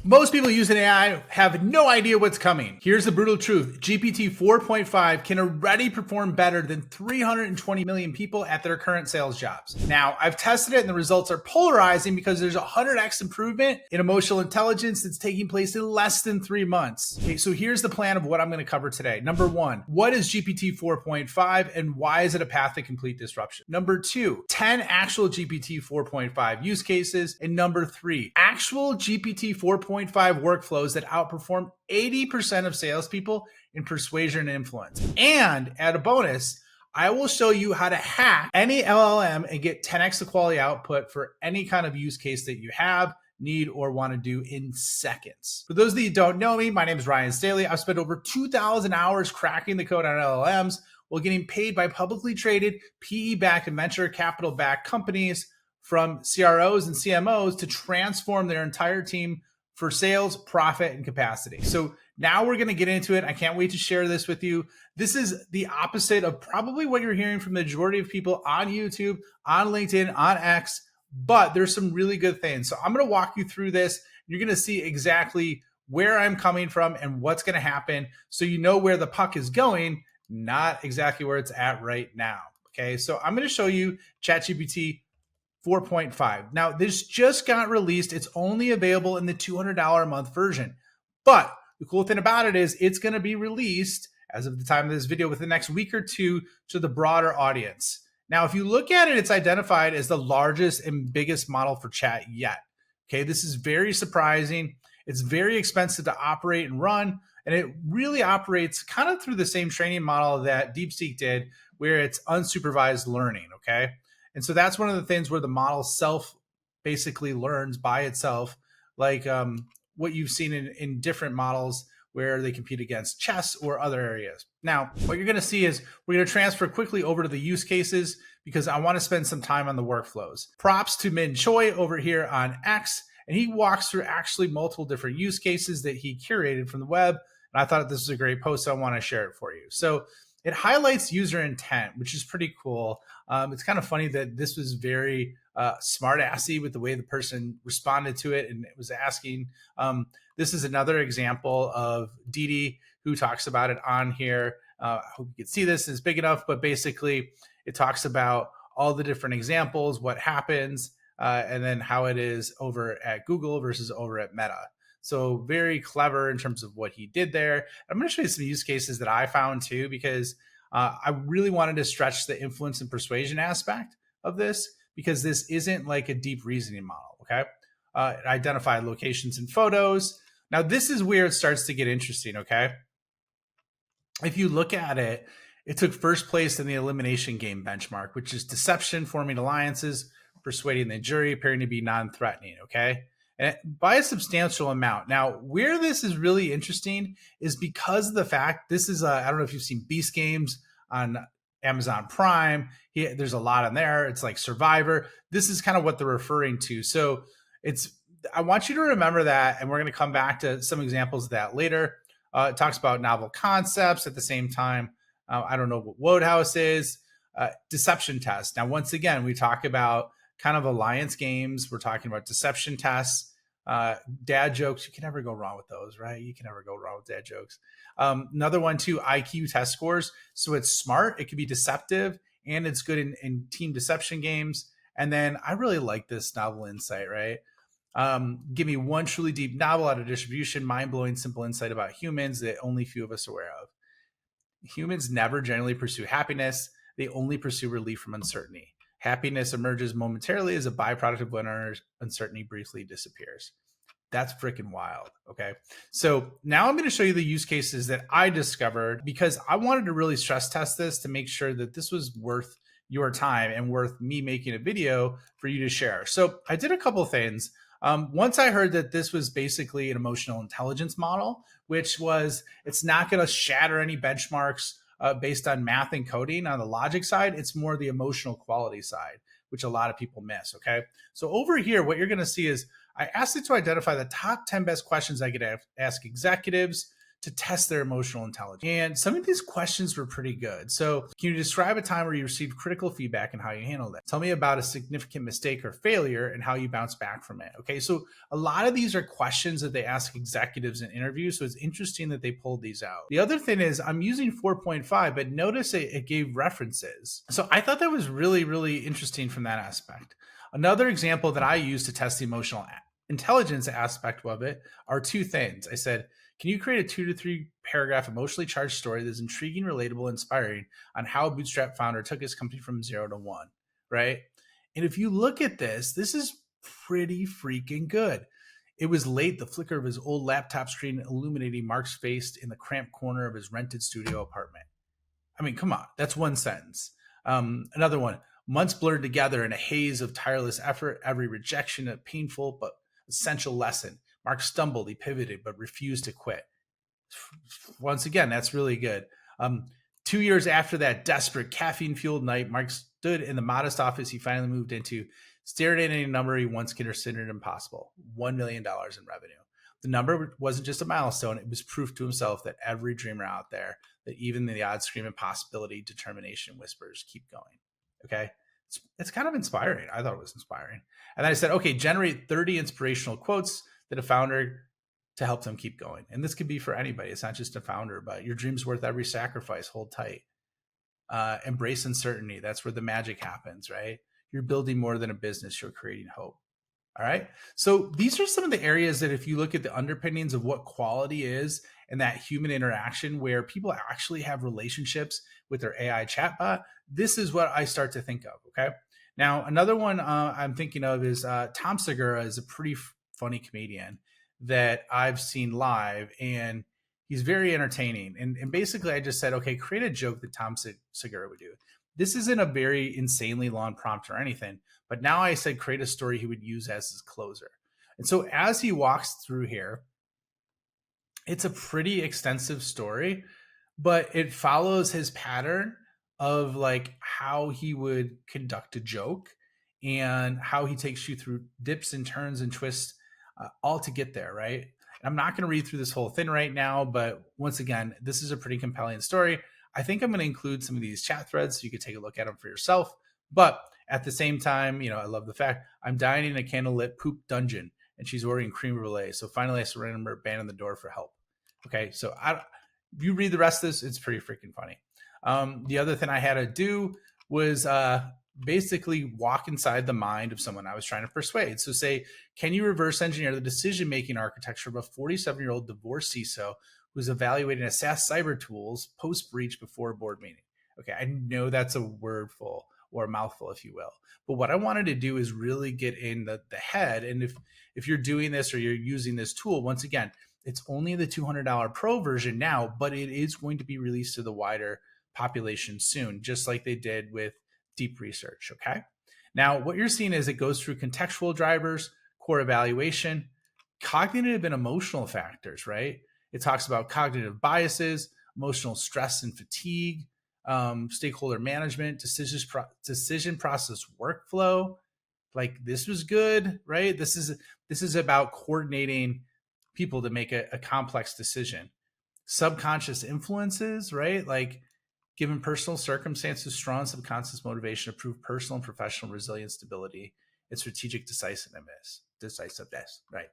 Most people using AI have no idea what's coming. Here's the brutal truth. GPT 4.5 can already perform better than 320 million people at their current sales jobs. Now, I've tested it and the results are polarizing because there's a 100x improvement in emotional intelligence that's taking place in less than 3 months. Okay, so here's the plan of what I'm going to cover today. Number one, what is GPT 4.5 and why is it a path to complete disruption? Number two, 10 actual GPT 4.5 use cases. And number three, actual GPT 4.5 workflows that outperform 80% of salespeople in persuasion and influence. And add a bonus, I will show you how to hack any LLM and get 10x the quality output for any kind of use case that you have, need, or want to do in seconds. For those of you who don't know me, my name is Ryan Staley. I've spent over 2,000 hours cracking the code on LLMs while getting paid by publicly traded PE-backed and venture capital-backed companies from CROs and CMOs to transform their entire team for sales, profit, and capacity. So now we're going to get into it. I can't wait to share this with you. This is the opposite of probably what you're hearing from the majority of people on YouTube, on LinkedIn, on X, but there's some really good things. So I'm going to walk you through this. You're going to see exactly where I'm coming from and what's going to happen so you know where the puck is going, not exactly where it's at right now. Okay, so I'm going to show you ChatGPT 4.5. Now, this just got released. It's only available in the $200 a month version. But the cool thing about it is it's going to be released as of the time of this video within the next week or two to the broader audience. Now, if you look at it, it's identified as the largest and biggest model for chat yet. Okay, this is very surprising. It's very expensive to operate and run, and it really operates kind of through the same training model that DeepSeek did, where it's unsupervised learning, okay? And so that's one of the things where the model self basically learns by itself, like what you've seen in different models where they compete against chess or other areas. Now, what you're going to see is we're going to transfer quickly over to the use cases because I want to spend some time on the workflows. Props to Min Choi over here on X, and he walks through actually multiple different use cases that he curated from the web. And I thought this was a great post, so I want to share it for you. So it highlights user intent, which is pretty cool. It's kind of funny that this was very smart-assy with the way the person responded to it and it was asking. This is another example of Didi, who talks about it on here. I hope you can see this. It's big enough, but basically it talks about all the different examples, what happens, and then how it is over at Google versus over at Meta. So very clever in terms of what he did there. I'm going to show you some use cases that I found too, because I really wanted to stretch the influence and persuasion aspect of this, because this isn't like a deep reasoning model, okay? It identified locations and photos. Now, this is where it starts to get interesting, okay? If you look at it, it took first place in the elimination game benchmark, which is deception, forming alliances, persuading the jury, appearing to be non-threatening, okay? And by a substantial amount. Now, where this is really interesting is because of the fact this is, I don't know if you've seen Beast Games on Amazon Prime. There's a lot in there. It's like Survivor. This is kind of what they're referring to. So I want you to remember that, and we're going to come back to some examples of that later. It talks about novel concepts at the same time. I don't know what Wodehouse is. Deception test. Now, once again, we talk about kind of alliance games. We're talking about deception tests, dad jokes. You can never go wrong with those, right? You can never go wrong with dad jokes. Another one too, IQ test scores. So it's smart, it can be deceptive, and it's good in team deception games. And then I really like this novel insight, right? Give me one truly deep novel out of distribution, mind-blowing, simple insight about humans that only few of us are aware of. Humans never generally pursue happiness. They only pursue relief from uncertainty. Happiness emerges momentarily as a byproduct of when our uncertainty briefly disappears. That's freaking wild, okay? So now I'm going to show you the use cases that I discovered because I wanted to really stress test this to make sure that this was worth your time and worth me making a video for you to share. So I did a couple of things. Once I heard that this was basically an emotional intelligence model, which was, it's not going to shatter any benchmarks based on math and coding on the logic side. It's more the emotional quality side, which a lot of people miss, okay? So over here, what you're going to see is I asked it to identify the top 10 best questions I could ask executives to test their emotional intelligence. And some of these questions were pretty good. So, can you describe a time where you received critical feedback and how you handled it? Tell me about a significant mistake or failure and how you bounced back from it. Okay, so a lot of these are questions that they ask executives in interviews. So, it's interesting that they pulled these out. The other thing is, I'm using 4.5, but notice it gave references. So, I thought that was really, really interesting from that aspect. Another example that I use to test the emotional intelligence aspect of it are two things. I said, can you create a 2 to 3 paragraph emotionally charged story that's intriguing, relatable, inspiring on how a bootstrap founder took his company from 0 to 1, right? And if you look at this is pretty freaking good. It was late, the flicker of his old laptop screen illuminating Mark's face in the cramped corner of his rented studio apartment. I mean, come on, that's one sentence. Another one, months blurred together in a haze of tireless effort, every rejection a painful but essential lesson. Mark stumbled, he pivoted, but refused to quit. Once again, that's really good. 2 years after that desperate caffeine-fueled night, Mark stood in the modest office he finally moved into, stared at a number he once considered impossible, $1 million in revenue. The number wasn't just a milestone, it was proof to himself that every dreamer out there, that even the odds scream impossibility, determination whispers, keep going. Okay? It's kind of inspiring. I thought it was inspiring. And then I said, okay, generate 30 inspirational quotes that a founder to help them keep going. And this could be for anybody. It's not just a founder, but your dream's worth every sacrifice. Hold tight. Embrace uncertainty. That's where the magic happens, right? You're building more than a business. You're creating hope. All right. So these are some of the areas that if you look at the underpinnings of what quality is and that human interaction where people actually have relationships with their AI chatbot, this is what I start to think of. Okay. Now, another one I'm thinking of is Tom Segura is a pretty funny comedian that I've seen live, and he's very entertaining. And basically, I just said, okay, create a joke that Tom Segura would do. This isn't a very insanely long prompt or anything, but now I said create a story he would use as his closer. And so as he walks through here, it's a pretty extensive story, but it follows his pattern of like how he would conduct a joke and how he takes you through dips and turns and twists all to get there, right? And I'm not going to read through this whole thing right now, but once again, this is a pretty compelling story. I think I'm going to include some of these chat threads so you can take a look at them for yourself. But at the same time, you know, I love the fact I'm dining in a candlelit poop dungeon and she's ordering cream brulee. So finally I surrender her, banging the door for help. Okay, so if you read the rest of this, it's pretty freaking funny. The other thing I had to do was basically walk inside the mind of someone I was trying to persuade. So say, can you reverse engineer the decision-making architecture of a 47-year-old divorced CISO who's evaluating a SaaS cyber tools post-breach before a board meeting? Okay, I know that's a wordful or a mouthful, if you will. But what I wanted to do is really get in the head. And if you're doing this or you're using this tool, once again, it's only the $200 Pro version now, but it is going to be released to the wider population soon, just like they did with deep research, okay? Now, what you're seeing is it goes through contextual drivers, core evaluation, cognitive and emotional factors, right? It talks about cognitive biases, emotional stress and fatigue, stakeholder management, decision process workflow. Like this was good, right? This is about coordinating people to make a complex decision. Subconscious influences, right? Like given personal circumstances, strong subconscious motivation to prove personal and professional resilience, stability, and strategic decisiveness, right?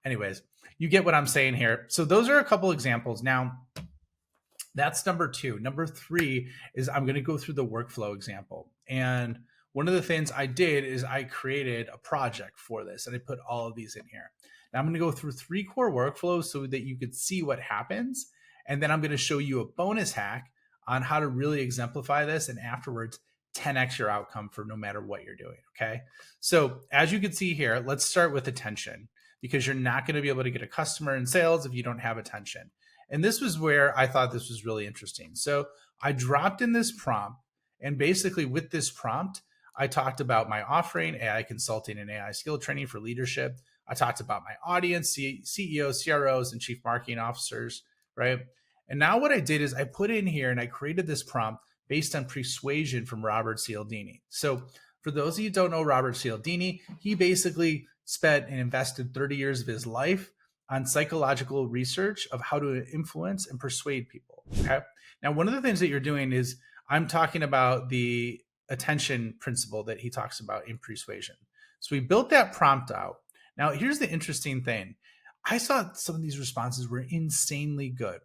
Anyways, you get what I'm saying here. So those are a couple examples. Now, that's number 2. Number 3 is I'm going to go through the workflow example. And one of the things I did is I created a project for this, and I put all of these in here. Now I'm going to go through 3 core workflows so that you could see what happens. And then I'm going to show you a bonus hack on how to really exemplify this, and afterwards 10x your outcome for no matter what you're doing, okay? So as you can see here, let's start with attention, because you're not going to be able to get a customer in sales if you don't have attention. And this was where I thought this was really interesting. So I dropped in this prompt, and basically with this prompt, I talked about my offering, AI consulting and AI skill training for leadership. I talked about my audience, CEOs, CROs, and chief marketing officers, right? And now what I did is I put in here and I created this prompt based on Persuasion from Robert Cialdini. So for those of you who don't know Robert Cialdini, he basically spent and invested 30 years of his life on psychological research of how to influence and persuade people. Okay. Now, one of the things that you're doing is I'm talking about the attention principle that he talks about in Persuasion. So we built that prompt out. Now, here's the interesting thing. I saw some of these responses were insanely good.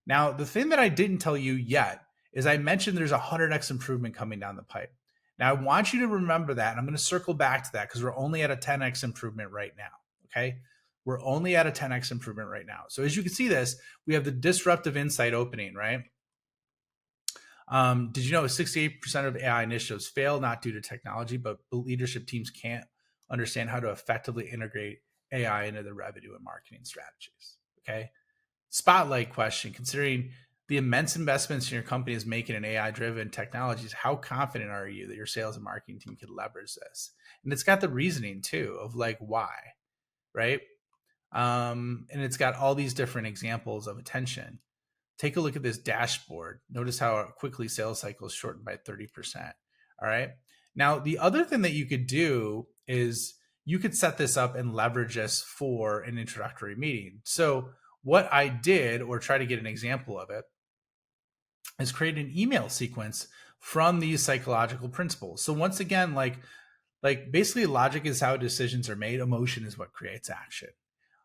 Now, the thing that I didn't tell you yet is I mentioned there's a 100x improvement coming down the pipe. Now, I want you to remember that. And I'm going to circle back to that because we're only at a 10x improvement right now. Okay. We're only at a 10x improvement right now. So as you can see this, we have the disruptive insight opening, right? Did you know 68% of AI initiatives fail not due to technology, but leadership teams can't understand how to effectively integrate AI into their revenue and marketing strategies? Okay. Spotlight question, considering the immense investments your company is making in AI-driven technologies, how confident are you that your sales and marketing team could leverage this? And it's got the reasoning too of like why, right? And it's got all these different examples of attention. Take a look at this dashboard. Notice how quickly sales cycles shortened by 30%. All right. Now, the other thing that you could do is you could set this up and leverage this for an introductory meeting. So what I did, or try to get an example of it, is create an email sequence from these psychological principles. So once again, like basically logic is how decisions are made. Emotion is what creates action.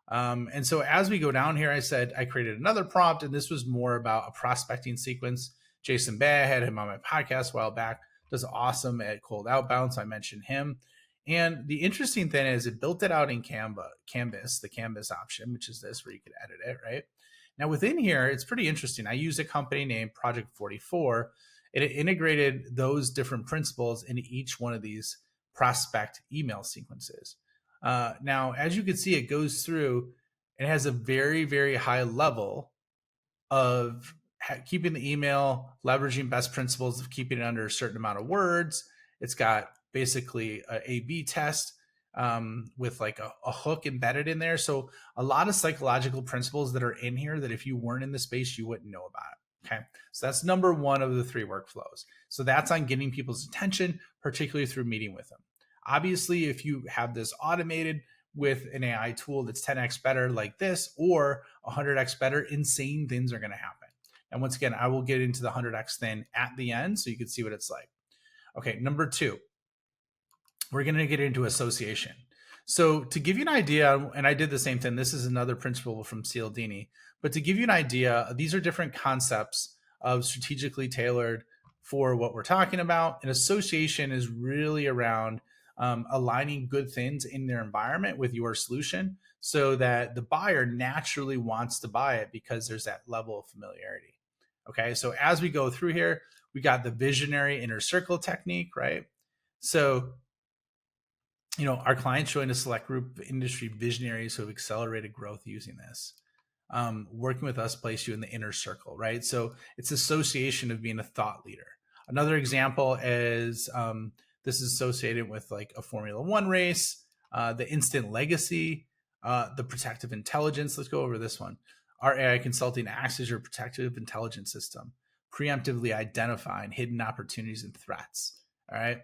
And so as we go down here, I created another prompt, and this was more about a prospecting sequence. Jason Bay, I had him on my podcast a while back, does awesome at cold outbound. So I mentioned him. And the interesting thing is it built it out in Canvas, the Canvas option, which is this where you could edit it, right? Now within here, it's pretty interesting. I used a company named Project 44, and it integrated those different principles into each one of these prospect email sequences. Now, as you can see, it goes through and has a very, very high level of keeping the email, leveraging best principles of keeping it under a certain amount of words. It's got basically a A/B test with like a hook embedded in there. So a lot of psychological principles that are in here that if you weren't in the space, you wouldn't know about it. Okay. So that's number one of the 3 workflows. So that's on getting people's attention, particularly through meeting with them. Obviously, if you have this automated with an AI tool that's 10x better like this, or 100x better, insane things are going to happen. And once again, I will get into the 100x thing at the end so you can see what it's like. Okay, number 2, we're going to get into association. So to give you an idea, and I did the same thing, this is another principle from Cialdini, but to give you an idea, these are different concepts of strategically tailored for what we're talking about. And association is really around aligning good things in their environment with your solution so that the buyer naturally wants to buy it because there's that level of familiarity. Okay, so as we go through here, we got the visionary inner circle technique, right? So, our clients joined a select group of industry visionaries who have accelerated growth using this. Working with us place you in the inner circle, right? So it's association of being a thought leader. Another example is this is associated with like a Formula One race, the instant legacy, the protective intelligence. Let's go over this one. Our AI consulting acts as your protective intelligence system, preemptively identifying hidden opportunities and threats. All right.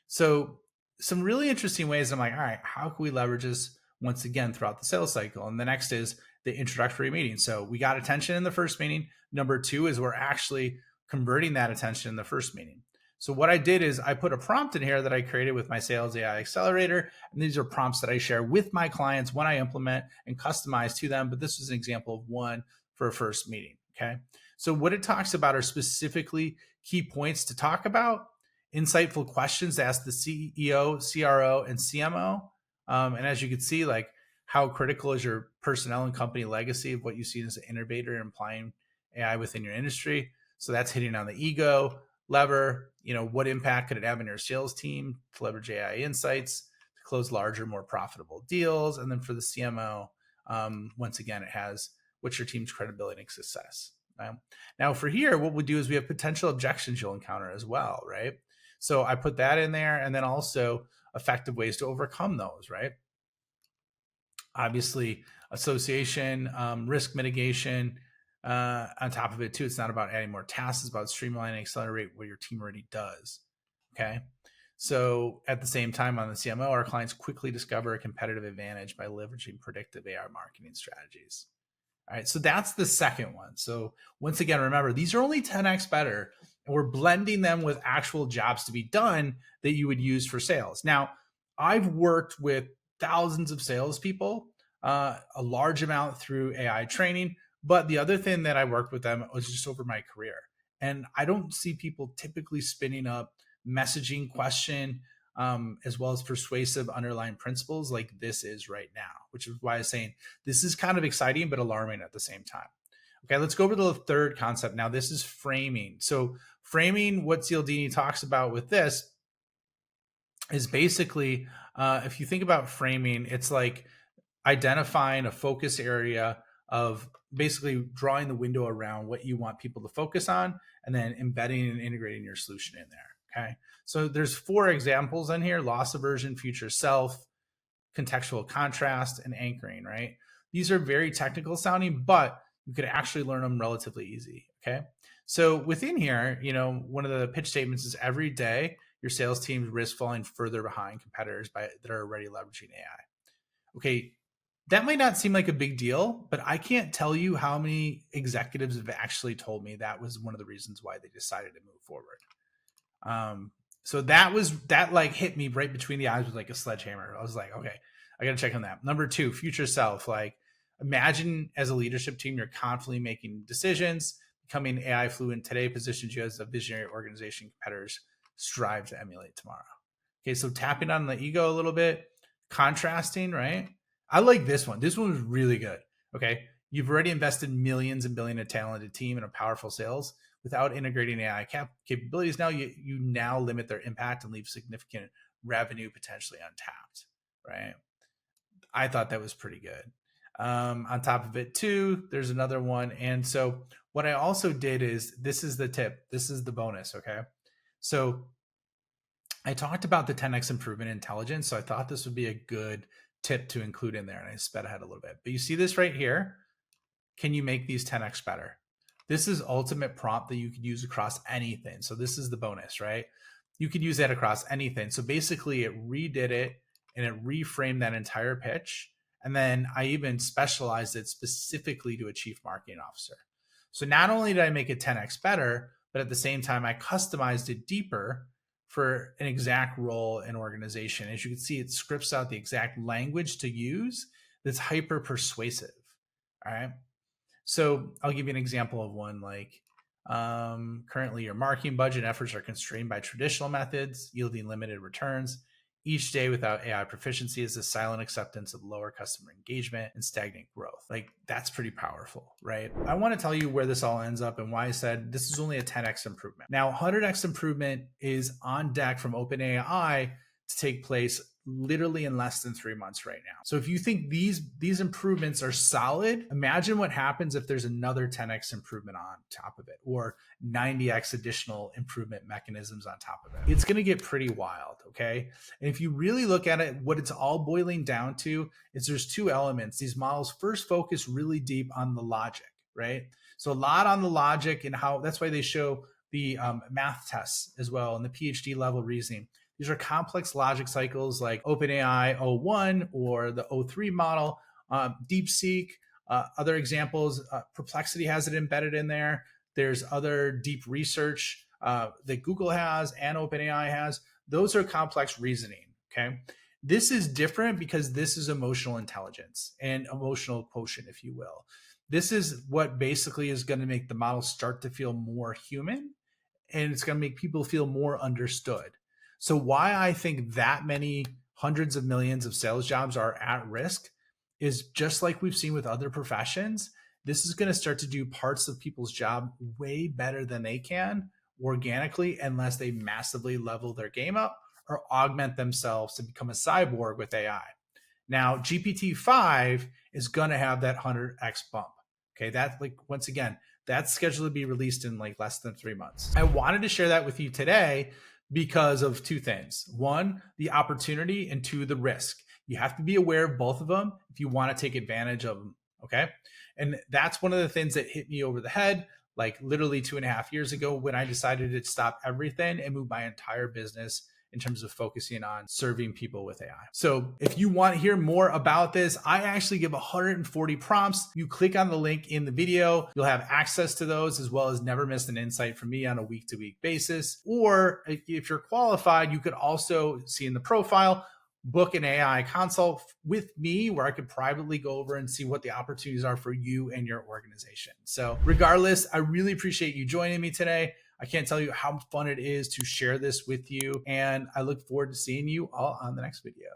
So some really interesting ways. I'm like, all right, how can we leverage this once again throughout the sales cycle? And the next is the introductory meeting. So we got attention in the first meeting. Number 2 is we're actually converting that attention in the first meeting. So what I did is I put a prompt in here that I created with my Sales AI Accelerator. And these are prompts that I share with my clients when I implement and customize to them. But this is an example of one for a first meeting. Okay. So what it talks about are specifically key points to talk about, insightful questions to ask the CEO, CRO, and CMO. And as you can see, like how critical is your personnel and company legacy of what you see as an innovator and applying AI within your industry. So that's hitting on the ego lever. What impact could it have on your sales team to leverage AI insights to close larger, more profitable deals? And then for the CMO, once again, it has what's your team's credibility and success. Now for here, what we do is we have potential objections you'll encounter as well, right? So I put that in there, and then also effective ways to overcome those, right? Obviously, association, risk mitigation. On top of it too, it's not about adding more tasks, it's about streamlining and accelerate what your team already does. Okay. So at the same time on the CMO, our clients quickly discover a competitive advantage by leveraging predictive AI marketing strategies. All right, so that's the second one. So once again, remember, these are only 10x better, and we're blending them with actual jobs to be done that you would use for sales. Now, I've worked with thousands of salespeople, a large amount through AI training. But the other thing that I worked with them was just over my career. And I don't see people typically spinning up messaging question as well as persuasive underlying principles like this is right now, which is why I'm saying this is kind of exciting but alarming at the same time. Okay, let's go over to the third concept. Now, this is framing. So, framing, what Cialdini talks about with this is basically, if you think about framing, it's like identifying a focus area of basically drawing the window around what you want people to focus on and then embedding and integrating your solution in there. Okay. So there's 4 examples in here: loss aversion, future self, contextual contrast, and anchoring, right? These are very technical sounding, but you could actually learn them relatively easy. Okay. So within here, one of the pitch statements is every day your sales team risks falling further behind competitors that are already leveraging AI. Okay, that might not seem like a big deal, but I can't tell you how many executives have actually told me that was one of the reasons why they decided to move forward. So that like hit me right between the eyes with like a sledgehammer. I was like, okay, I got to check on that. Number 2, future self. Like, imagine as a leadership team, you're constantly making decisions. Becoming AI fluent today positions you as a visionary organization competitors strive to emulate tomorrow. Okay, so tapping on the ego a little bit, contrasting, right? I like this one. This one was really good. Okay, you've already invested millions and billions in a talented team and a powerful sales. Without integrating AI capabilities, now you now limit their impact and leave significant revenue potentially untapped, right? I thought that was pretty good. On top of it too, there's another one. And so what I also did is, this is the tip. This is the bonus, okay? So I talked about the 10x improvement in intelligence. So I thought this would be a good tip to include in there. And I sped ahead a little bit. But you see this right here? Can you make these 10x better? This is ultimate prompt that you could use across anything. So this is the bonus, right? You could use that across anything. So basically it redid it and it reframed that entire pitch. And then I even specialized it specifically to a chief marketing officer. So not only did I make it 10x better, but at the same time, I customized it deeper for an exact role and organization. As you can see, it scripts out the exact language to use that's hyper persuasive. All right. So I'll give you an example of one, like currently your marketing budget efforts are constrained by traditional methods, yielding limited returns. Each day without AI proficiency is a silent acceptance of lower customer engagement and stagnant growth. Like, that's pretty powerful, right? I want to tell you where this all ends up and why I said this is only a 10x improvement. Now, 100x improvement is on deck from OpenAI to take place literally in less than 3 months right now. So if you think these improvements are solid, imagine what happens if there's another 10x improvement on top of it, or 90x additional improvement mechanisms on top of it. It's going to get pretty wild, okay? And if you really look at it, what it's all boiling down to is there's 2 elements. These models first focus really deep on the logic, right? So a lot on the logic and how, that's why they show the math tests as well and the PhD level reasoning. These are complex logic cycles like OpenAI O1 or the O3 model, DeepSeek, other examples. Perplexity has it embedded in there. There's other deep research that Google has and OpenAI has. Those are complex reasoning, okay? This is different because this is emotional intelligence and emotional quotient, if you will. This is what basically is going to make the model start to feel more human, and it's going to make people feel more understood. So why I think that many hundreds of millions of sales jobs are at risk is just like we've seen with other professions. This is going to start to do parts of people's job way better than they can organically, unless they massively level their game up or augment themselves to become a cyborg with AI. Now, GPT-5 is going to have that 100x bump. Okay, that's like, once again, that's scheduled to be released in like less than 3 months. I wanted to share that with you today because of 2 things. 1, the opportunity, and 2, the risk. You have to be aware of both of them if you want to take advantage of them, okay? And that's one of the things that hit me over the head, like literally 2.5 years ago when I decided to stop everything and move my entire business in terms of focusing on serving people with AI. So if you want to hear more about this, I actually give 140 prompts. You click on the link in the video, you'll have access to those as well as never miss an insight from me on a week-to-week basis. Or if you're qualified, you could also see in the profile, book an AI consult with me where I could privately go over and see what the opportunities are for you and your organization. So regardless, I really appreciate you joining me today. I can't tell you how fun it is to share this with you, and I look forward to seeing you all on the next video.